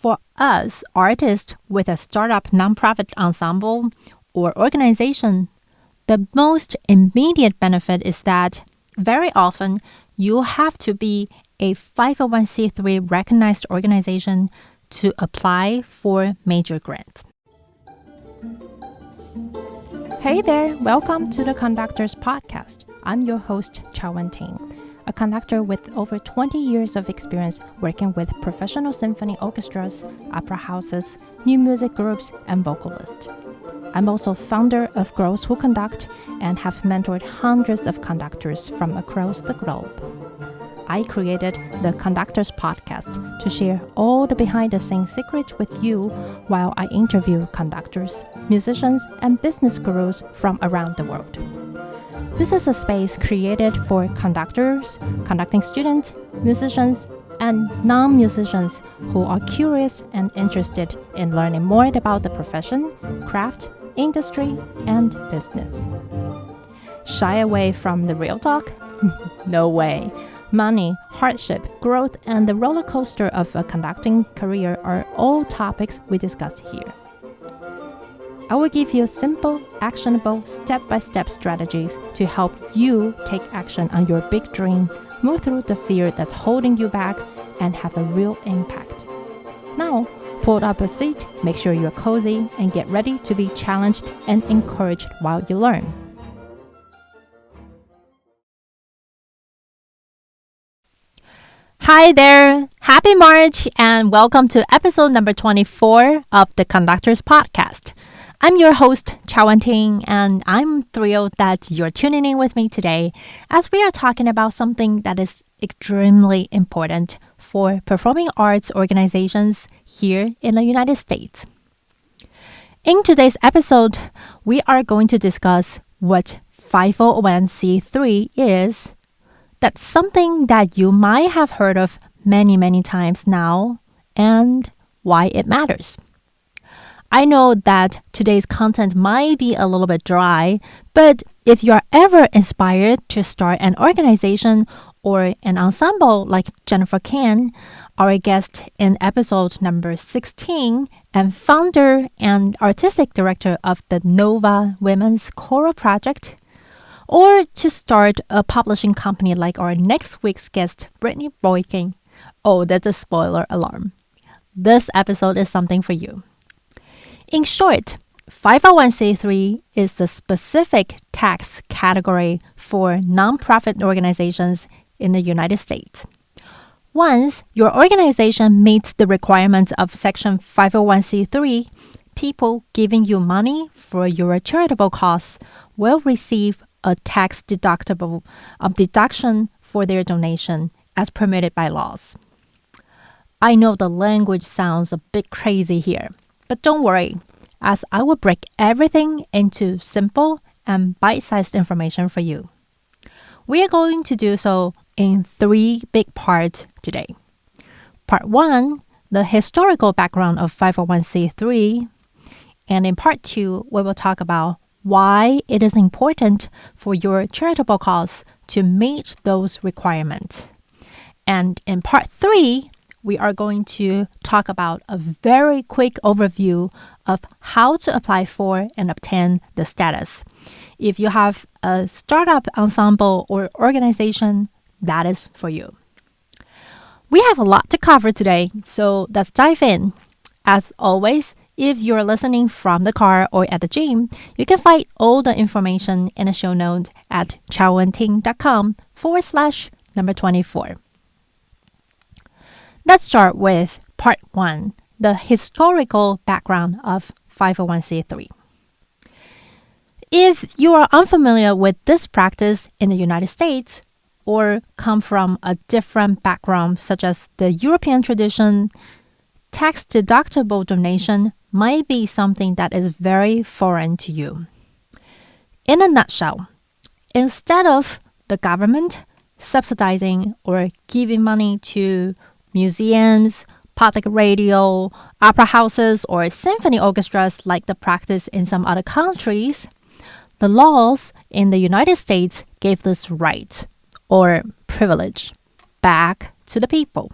For us artists with a startup nonprofit ensemble or organization, the most immediate benefit is that very often you have to be a 501c3 recognized organization to apply for major grants. Hey there, welcome to the Conductors Podcast. I'm your host, Charitable, a conductor with over 20 years of experience working with professional symphony orchestras, opera houses, new music groups, and vocalists. I'm also founder of Girls Who Conduct and have mentored hundreds of conductors from across the globe. I created the Conductors Podcast to share all the behind-the-scenes secrets with you while I interview conductors, musicians, and business gurus from around the world. This is a space created for conductors, conducting students, musicians, and non-musicians who are curious and interested in learning more about the profession, craft, industry, and business. Shy away from the real talk? No way. Money, hardship, growth, and the roller coaster of a conducting career are all topics we discuss here. I will give you simple, actionable, step-by-step strategies to help you take action on your big dream, move through the fear that's holding you back, and have a real impact. Now, pull up a seat, make sure you're cozy, and get ready to be challenged and encouraged while you learn. Hi there! Happy March and welcome to episode number 24 of the Conductors Podcast. I'm your host, Charitable, and I'm thrilled that you're tuning in with me today as we are talking about something that is extremely important for performing arts organizations here in the United States. In today's episode, we are going to discuss what 501c3 is. That's something that you might have heard of many times now and why it matters. I know that today's content might be a little bit dry, but if you're ever inspired to start an organization or an ensemble like Jennifer Kane, our guest in episode number 16 and founder and artistic director of the Nova Women's Choral Project, or to start a publishing company like our next week's guest, Brittney Boykin. Oh, that's a spoiler alarm. This episode is something for you. In short, 501c3 is the specific tax category for nonprofit organizations in the United States. Once your organization meets the requirements of Section 501c3, people giving you money for your charitable cause will receive a tax deductible deduction for their donation as permitted by laws. I know the language sounds a bit crazy here, but don't worry, as I will break everything into simple and bite-sized information for you. We are going to do so in 3 big parts today. Part 1, the historical background of 501c3, and in Part 2, we will talk about why it is important for your charitable cause to meet those requirements. And in Part 3, we are going to talk about a very quick overview of how to apply for and obtain the status. If you have a startup ensemble or organization, that is for you. We have a lot to cover today, so let's dive in. As always, if you're listening from the car or at the gym, you can find all the information in a show note at chaoandting.com/24. Let's start with part 1, the historical background of 501c3. If you are unfamiliar with this practice in the United States or come from a different background such as the European tradition, tax-deductible donation might be something that is very foreign to you. In a nutshell, instead of the government subsidizing or giving money to museums, public radio, opera houses, or symphony orchestras like the practice in some other countries, the laws in the United States gave this right or privilege back to the people.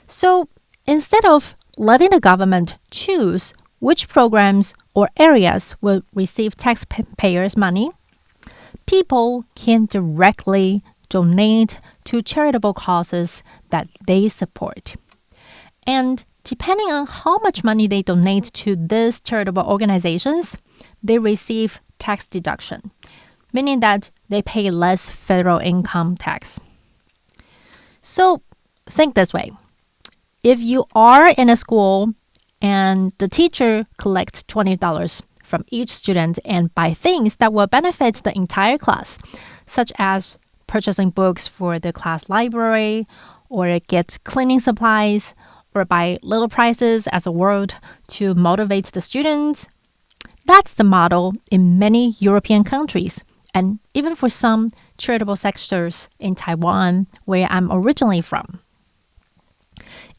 So instead of letting the government choose which programs or areas will receive taxpayers' money, people can directly donate to charitable causes that they support. And depending on how much money they donate to these charitable organizations, they receive tax deduction, meaning that they pay less federal income tax. So think this way. If you are in a school and the teacher collects $20 from each student and buy things that will benefit the entire class, such as purchasing books for the class library, or get cleaning supplies, or buy little prizes as a reward to motivate the students, that's the model in many European countries, and even for some charitable sectors in Taiwan, where I'm originally from.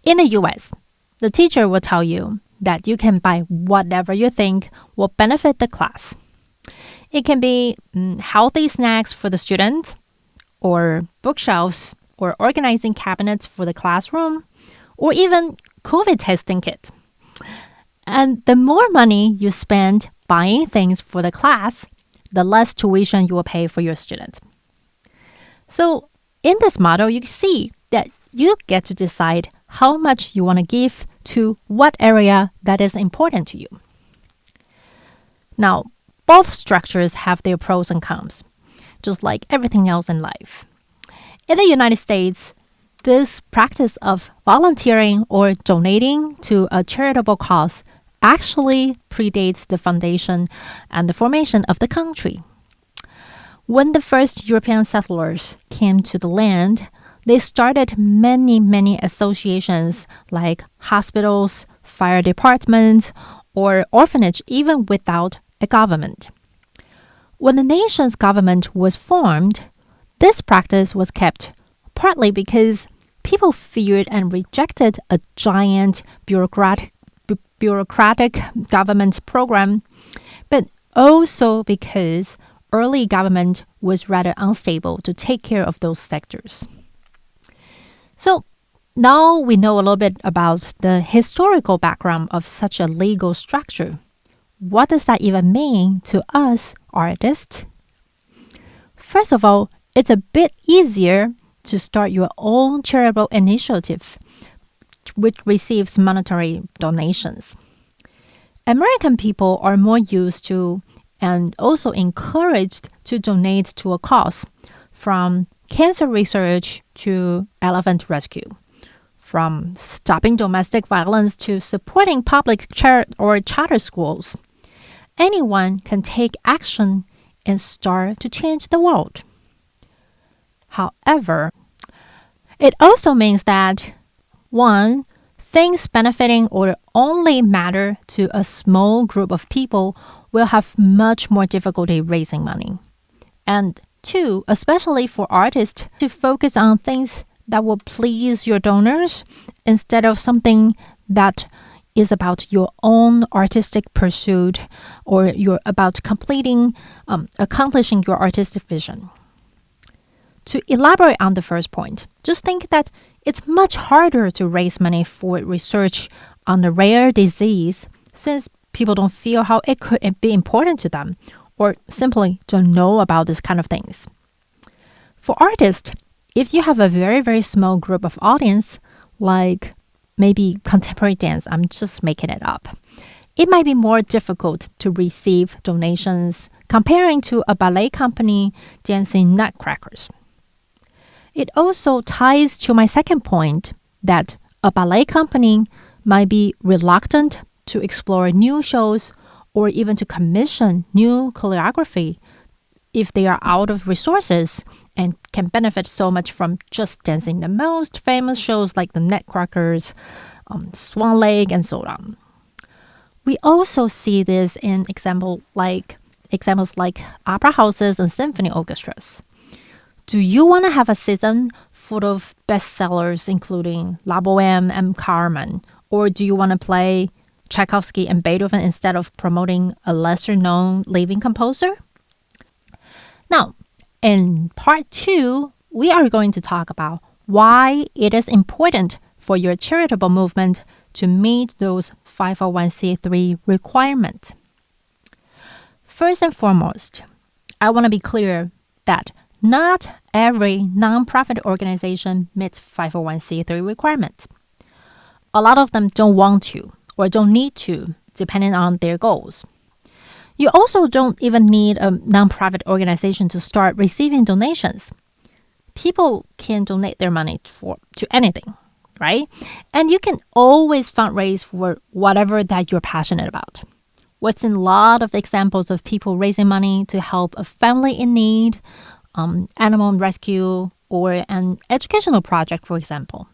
In the US, the teacher will tell you that you can buy whatever you think will benefit the class. It can be healthy snacks for the student, or bookshelves, or organizing cabinets for the classroom, or even COVID testing kit. And the more money you spend buying things for the class, the less tuition you will pay for your student. So in this model, you see that you get to decide how much you want to give to what area that is important to you. Now, both structures have their pros and cons, just like everything else in life. In the United States, this practice of volunteering or donating to a charitable cause actually predates the foundation and the formation of the country. When the first European settlers came to the land, they started many associations like hospitals, fire departments, or orphanage even without a government. When the nation's government was formed, this practice was kept partly because people feared and rejected a giant bureaucratic government program, but also because early government was rather unstable to take care of those sectors. So now we know a little bit about the historical background of such a legal structure. What does that even mean to us artists? First of all, it's a bit easier to start your own charitable initiative, which receives monetary donations. American people are more used to and also encouraged to donate to a cause, from cancer research to elephant rescue, from stopping domestic violence to supporting public or charter schools. Anyone can take action and start to change the world. However, it also means that, one, things benefiting or only matter to a small group of people will have much more difficulty raising money. And two, especially for artists, to focus on things that will please your donors instead of something that is about your own artistic pursuit or you're about accomplishing your artistic vision. To elaborate on the first point, just think that it's much harder to raise money for research on a rare disease since people don't feel how it could be important to them or simply don't know about this kind of things. For artists, if you have a very small group of audience, like maybe contemporary dance, I'm just making it up, it might be more difficult to receive donations comparing to a ballet company dancing nutcrackers. It also ties to my second point that a ballet company might be reluctant to explore new shows or even to commission new choreography if they are out of resources and can benefit so much from just dancing the most famous shows like the Nutcrackers, Swan Lake, and so on. We also see this in examples like opera houses and symphony orchestras. Do you want to have a season full of bestsellers including La Boheme and Carmen? Or do you want to play Tchaikovsky and Beethoven instead of promoting a lesser-known living composer? Now, in part 2, we are going to talk about why it is important for for your charitable movement to meet those 501c3 requirements. First and foremost, I want to be clear that not every nonprofit organization meets 501c3 requirements. A lot of them don't want to or don't need to, depending on their goals. You also don't even need a nonprofit organization to start receiving donations. People can donate their money to anything, right? And you can always fundraise for whatever that you're passionate about. We've seen a lot of examples of people raising money to help a family in need, animal rescue, or an educational project, for example.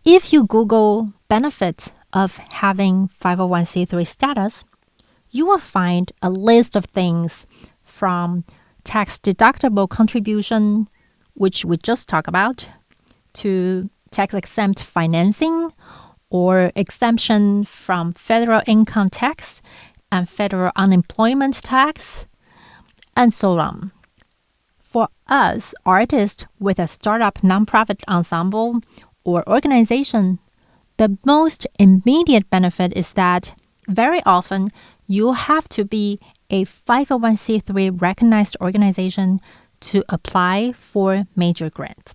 If you Google benefits of having 501c3 status, you will find a list of things from tax-deductible contribution, which we just talked about, to tax-exempt financing or exemption from federal income tax and federal unemployment tax, and so on. For us, artists with a startup nonprofit ensemble or organization, the most immediate benefit is that very often you have to be a 501c3 recognized organization to apply for major grants.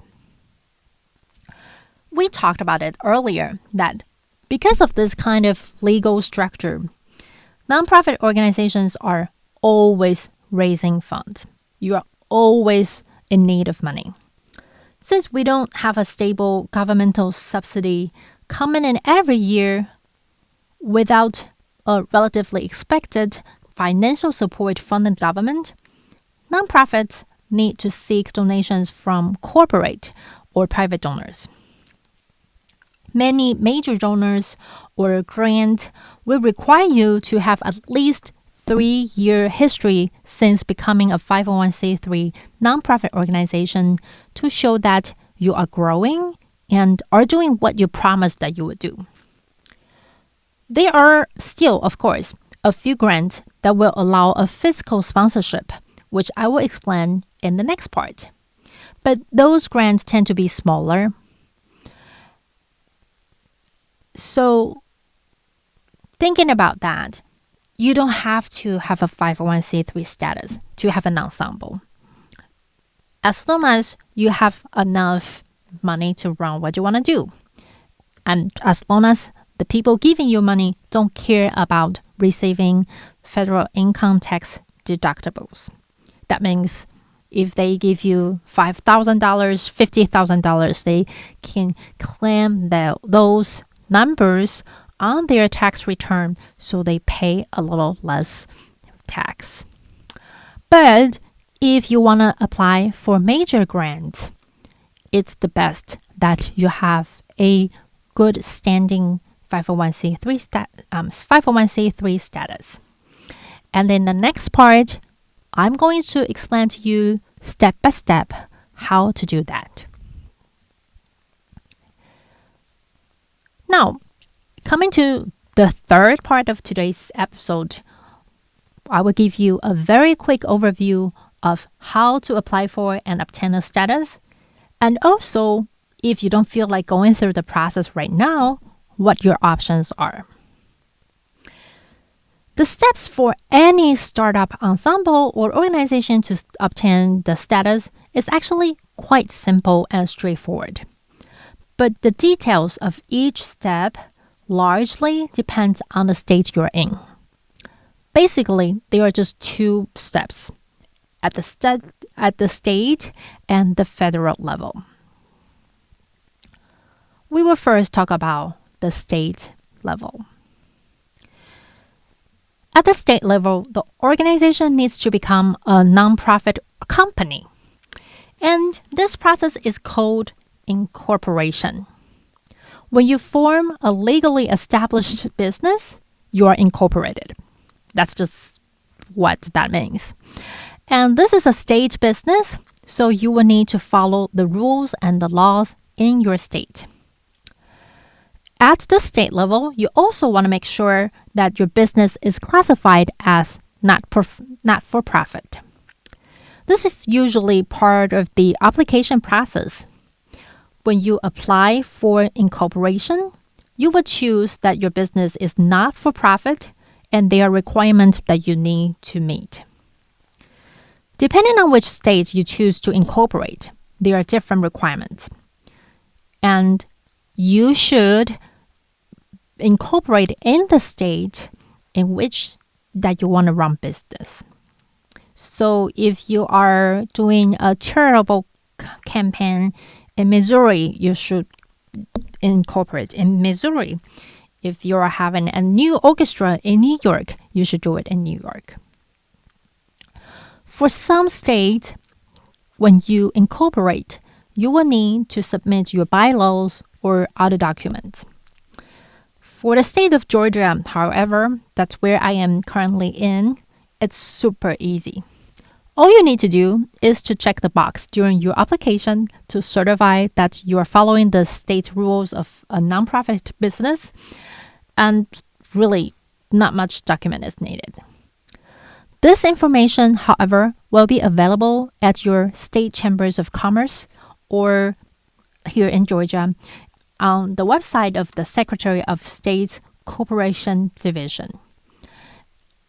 We talked about it earlier that because of this kind of legal structure, nonprofit organizations are always raising funds. You are always in need of money. Since we don't have a stable governmental subsidy coming in every year without a relatively expected financial support from the government, nonprofits need to seek donations from corporate or private donors. Many major donors or grants will require you to have at least 3-year history since becoming a 501c3 nonprofit organization to show that you are growing and are doing what you promised that you would do. There are still, of course, a few grants that will allow a fiscal sponsorship, which I will explain in the next part. But those grants tend to be smaller. So, thinking about that, you don't have to have a 501c3 status to have an ensemble. As long as you have enough money to run what you want to do. And as long as the people giving you money don't care about receiving federal income tax deductibles. That means if they give you $5,000, $50,000, they can claim those numbers on their tax return, so they pay a little less tax. But if you want to apply for major grants, it's the best that you have a good standing 501c3 status. And in the next part, I'm going to explain to you step by step how to do that. Now, coming to the third part of today's episode, I will give you a very quick overview of how to apply for and obtain a status, and also, if you don't feel like going through the process right now, what your options are. The steps for any startup ensemble or organization to obtain the status is actually quite simple and straightforward. But the details of each step largely depends on the state you're in. Basically, there are just 2 steps at the state and the federal level. We will first talk about the state level. At the state level, the organization needs to become a nonprofit company. And this process is called incorporation. When you form a legally established business, you are incorporated. That's just what that means. And this is a state business, so you will need to follow the rules and the laws in your state. At the state level, you also want to make sure that your business is classified as not-for-profit. This is usually part of the application process. When you apply for incorporation, you will choose that your business is not for profit and there are requirements that you need to meet. Depending on which state you choose to incorporate, there are different requirements. And you should incorporate in the state in which that you want to run business. So if you are doing a charitable campaign in Missouri, you should incorporate in Missouri. If you're having a new orchestra in New York, you should do it in New York. For some states, when you incorporate, you will need to submit your bylaws or other documents. For the state of Georgia, however, that's where I am currently in, it's super easy. All you need to do is to check the box during your application to certify that you are following the state rules of a nonprofit business, and really not much document is needed. This information, however, will be available at your state chambers of commerce or here in Georgia on the website of the Secretary of State's Corporation Division.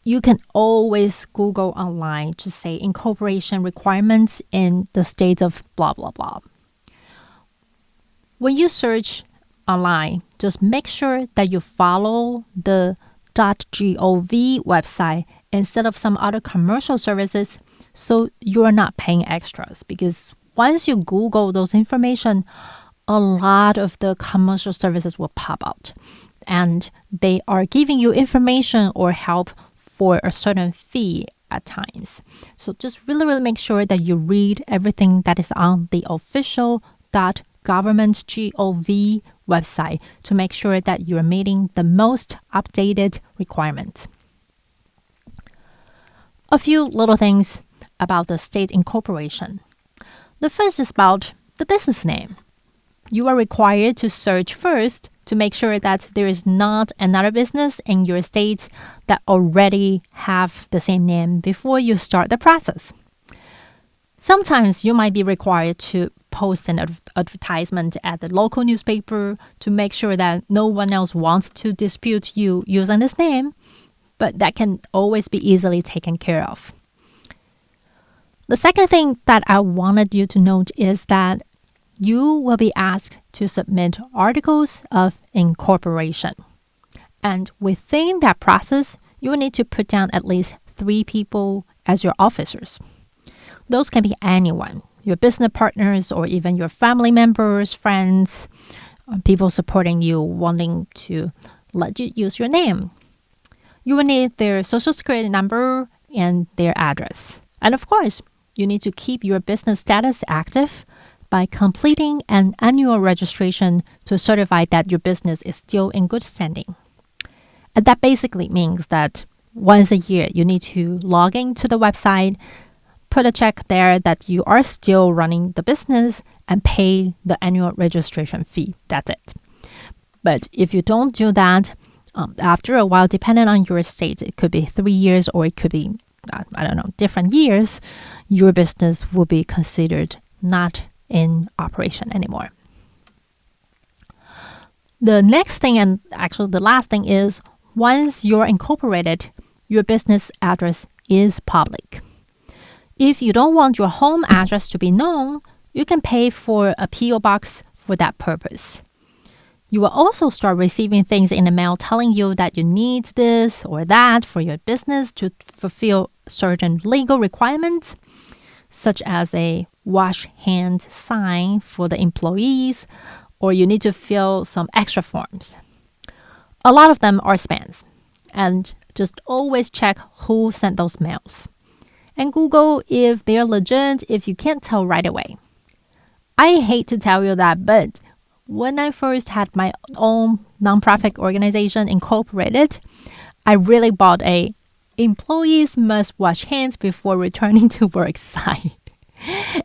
You can always Google online to say incorporation requirements in the state of blah, blah, blah. When you search online, just make sure that you follow the .gov website instead of some other commercial services so you're not paying extras. Because once you Google those information, a lot of the commercial services will pop out. And they are giving you information or help for a certain fee at times. So just really make sure that you read everything that is on the official .government.gov website to make sure that you're meeting the most updated requirements. A few little things about the state incorporation. The first is about the business name. You are required to search first to make sure that there is not another business in your state that already have the same name before you start the process. Sometimes you might be required to post an advertisement at the local newspaper to make sure that no one else wants to dispute you using this name, but that can always be easily taken care of. The second thing that I wanted you to note is that you will be asked to submit articles of incorporation. And within that process, you will need to put down at least 3 people as your officers. Those can be anyone, your business partners or even your family members, friends, people supporting you, wanting to let you use your name. You will need their social security number and their address. And of course, you need to keep your business status active by completing an annual registration to certify that your business is still in good standing. And that basically means that once a year, you need to log into the website, put a check there that you are still running the business, and pay the annual registration fee. That's it. But if you don't do that, after a while, depending on your state, it could be 3 years or it could be, different years, your business will be considered not in operation anymore. The next thing, and actually the last thing, is once you're incorporated, your business address is public. If you don't want your home address to be known, you can pay for a P.O. box for that purpose. You will also start receiving things in the mail telling you that you need this or that for your business to fulfill certain legal requirements, such as a wash hands sign for the employees, or you need to fill some extra forms. A lot of them are spams, and just always check who sent those mails. And Google if they're legit if you can't tell right away. I hate to tell you that, but when I first had my own nonprofit organization incorporated, I really bought a employees must wash hands before returning to work sign.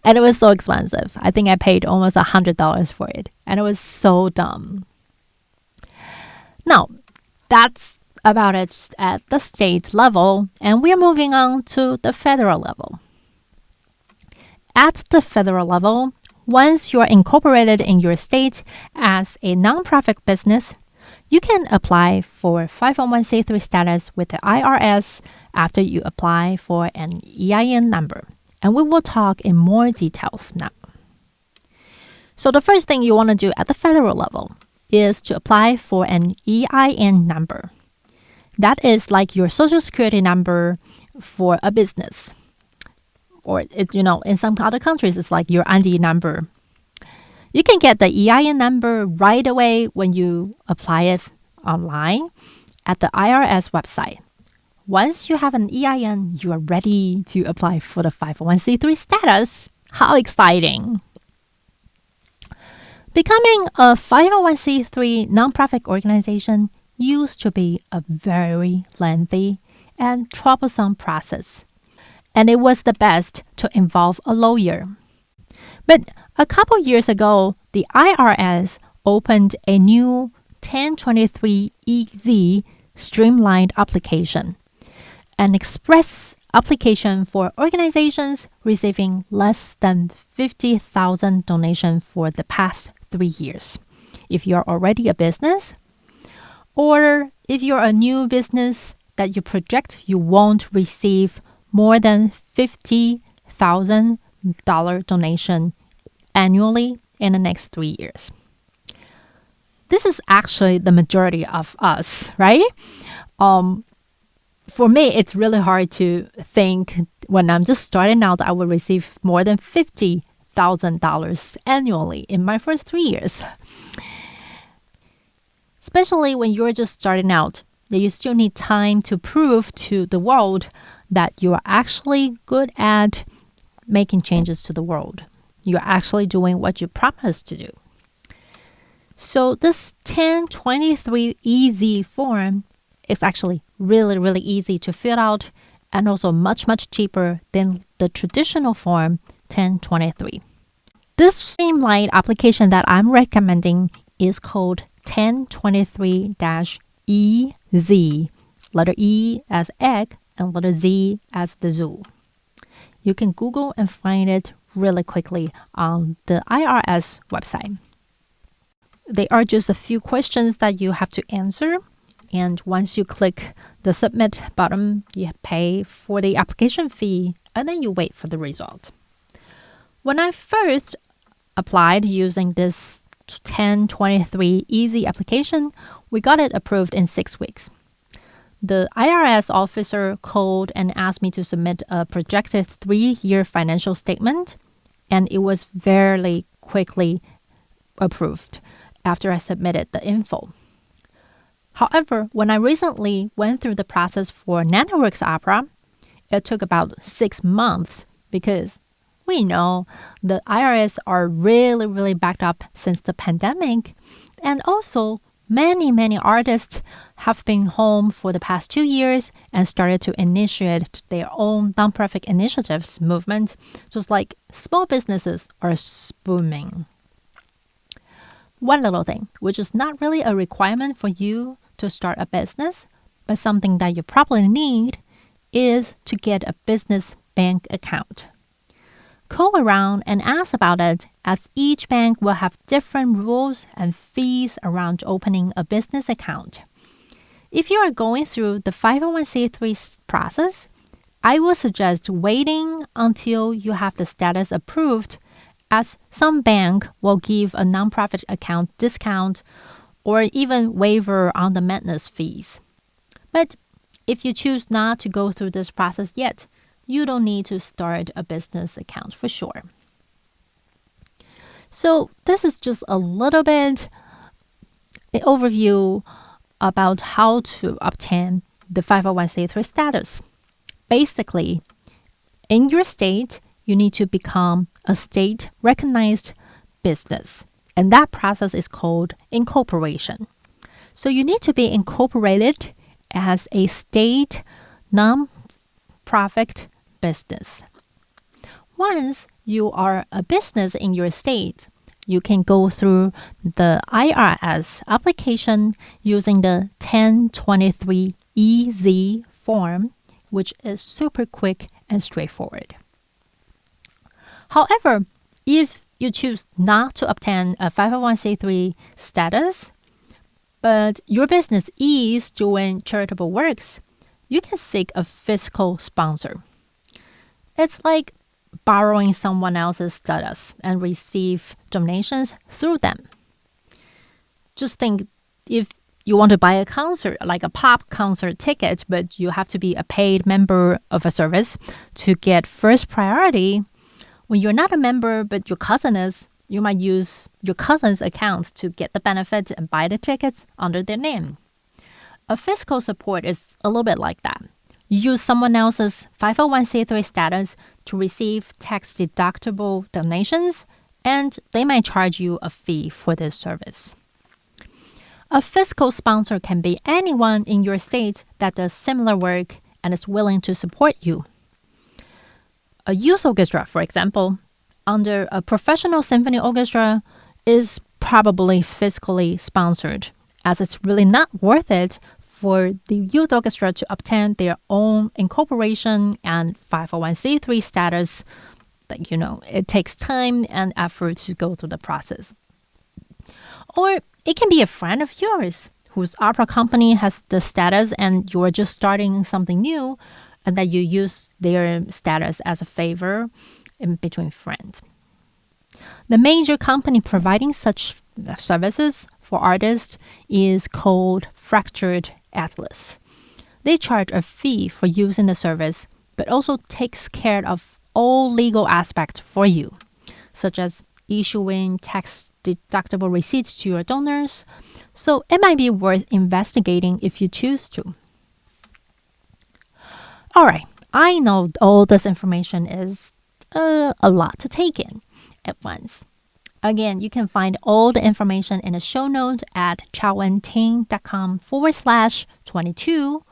And it was so expensive. I think I paid almost $100 for it. And it was so dumb. Now, that's about it at the state level. And we're moving on to the federal level. At the federal level, Once you're incorporated in your state as a nonprofit business, you can apply for 501c3 status with the IRS after you apply for an EIN number. And we will talk in more details now. So the first thing you want to do at the federal level is to apply for an EIN number. That is like your social security number for a business. Or, in some other countries, it's like your ID number. You can get the EIN number right away when you apply it online at the IRS website. Once you have an EIN, you are ready to apply for the 501c3 status. How exciting! Becoming a 501c3 nonprofit organization used to be a very lengthy and troublesome process, and it was the best to involve a lawyer. But a couple years ago, the IRS opened a new 1023 EZ Streamlined Application, an express application for organizations receiving less than 50,000 donations for the past 3 years. If you're already a business, or if you're a new business that you project you won't receive more than $50,000 donation annually in the next 3 years. This is actually the majority of us, right? For me, it's really hard to think when I'm just starting out that I will receive more than $50,000 annually in my first 3 years. Especially when you're just starting out, that you still need time to prove to the world that you are actually good at making changes to the world. You're actually doing what you promised to do. So this 1023 EZ form is actually really, really easy to fill out and also much, much cheaper than the traditional form 1023. This streamlined application that I'm recommending is called 1023-EZ, letter E as egg and letter Z as the zoo. You can Google and find it really quickly on the IRS website. There are just a few questions that you have to answer. And once you click the submit button, you pay for the application fee and then you wait for the result. When I first applied using this 1023 EZ application, we got it approved in 6 weeks. The IRS officer called and asked me to submit a projected 3-year financial statement, and it was very quickly approved after I submitted the info. However, when I recently went through the process for NanoWorks Opera, it took about 6 months because we know the IRS are really, really backed up since the pandemic. And also, many artists have been home for the past 2 years and started to initiate their own nonprofit initiatives movement, just like small businesses are booming. One little thing, which is not really a requirement for you to start a business, but something that you probably need, is to get a business bank account. Call around and ask about it, as each bank will have different rules and fees around opening a business account. If you are going through the 501c3 process, I would suggest waiting until you have the status approved, as some bank will give a nonprofit account discount or even waiver on the maintenance fees. But if you choose not to go through this process yet, you don't need to start a business account for sure. So this is just a little bit an overview about how to obtain the 501c3 status. Basically, in your state, you need to become a state-recognized business, and that process is called incorporation. So you need to be incorporated as a state non-profit business. Once you are a business in your state, you can go through the IRS application using the 1023 EZ form, which is super quick and straightforward. However, if you choose not to obtain a 501c3 status, but your business is doing charitable works, you can seek a fiscal sponsor. It's like borrowing someone else's status and receive donations through them. Just think, if you want to buy a concert, like a pop concert ticket, but you have to be a paid member of a service to get first priority. When you're not a member, but your cousin is, you might use your cousin's account to get the benefit and buy the tickets under their name. A fiscal support is a little bit like that. You use someone else's 501c3 status to receive tax-deductible donations, and they might charge you a fee for this service. A fiscal sponsor can be anyone in your state that does similar work and is willing to support you. A youth orchestra, for example, under a professional symphony orchestra, is probably fiscally sponsored, as it's really not worth it for the youth orchestra to obtain their own incorporation and 501c3 status. It takes time and effort to go through the process. Or it can be a friend of yours whose opera company has the status and you're just starting something new, and that you use their status as a favor in between friends. The major company providing such services for artists is called Fractured Atlas. They charge a fee for using the service, but also takes care of all legal aspects for you, such as issuing tax-deductible receipts to your donors. So it might be worth investigating if you choose to. All right, I know all this information is a lot to take in at once. Again, you can find all the information in the show notes at chaoandting.com/22.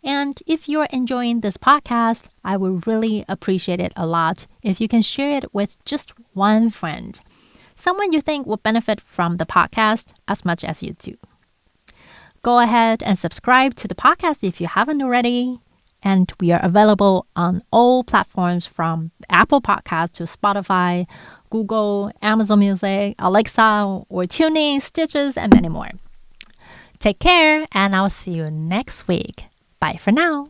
And if you're enjoying this podcast, I would really appreciate it a lot if you can share it with just one friend, someone you think will benefit from the podcast as much as you do. Go ahead and subscribe to the podcast if you haven't already. And we are available on all platforms from Apple Podcasts to Spotify, Google, Amazon Music, Alexa, or TuneIn, Stitches, and many more. Take care, and I'll see you next week. Bye for now.